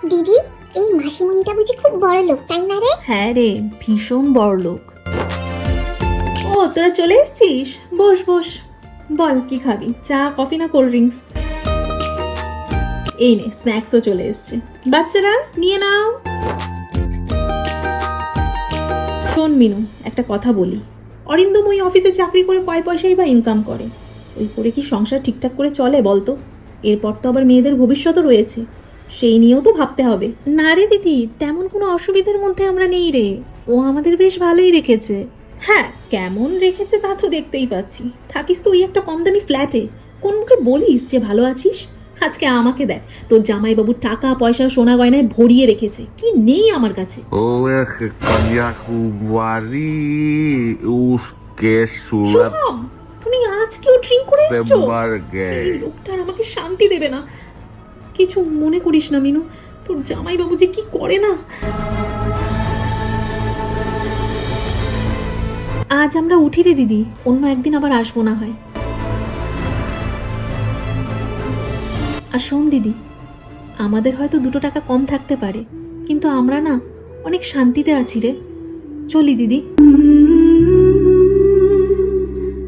দিদি, এই মাসিমণিটা বুঝি খুব বড় লোক, তাই না রে? হ্যাঁ রে, ভীষণ বড় লোক। ও তোরা চলে এসেছিস, বস বস। বল কি খাবি, চা কফি না কোল্ড ড্রিঙ্কস? এই নে, স্ন্যাক্সও চলে এসছে, বাচ্চারা নিয়ে নাও। শোন মিনু, একটা কথা বলি, অরিন্দম ওই অফিসে চাকরি করে কয় পয়সাই বা ইনকাম করে? ওই করে কি সংসার ঠিকঠাক করে চলে বলতো? এরপর তো আবার মেয়েদের ভবিষ্যৎও রয়েছে, সেই নিয়েও তো ভাবতে হবে। না রে দিদি, তেমন কোনো অসুবিধার মধ্যে আমরা নেই রে, ও আমাদের বেশ ভালোই রেখেছে। হ্যাঁ, কেমন রেখেছে তা তো দেখতেই পাচ্ছি। থাকিস তো ওই একটা কম দামি ফ্ল্যাটে, কোন মুখে বলিস যে ভালো আছিস? আজকে আমাকে দেখ, তোর জামাইবাবু টাকা পয়সা সোনা গয়নায় ভরিয়ে রেখেছে, কি নেই আমার কাছে। শুভম, তুমি আজকেও ড্রিঙ্ক করে এসছো? এই লোকটা আর আমাকে শান্তি দেবে না। কিছু মনে করিস না মিনু, তোর জামাইবাবু যে কি করে না। আজ আমরা উঠি রে দিদি, অন্য একদিন আবার আসবো না হয়। আর শোন দিদি, আমাদের হয়তো 2 টাকা কম থাকতে পারে, কিন্তু আমরা না অনেক শান্তিতে আছি রে। চলি দিদি।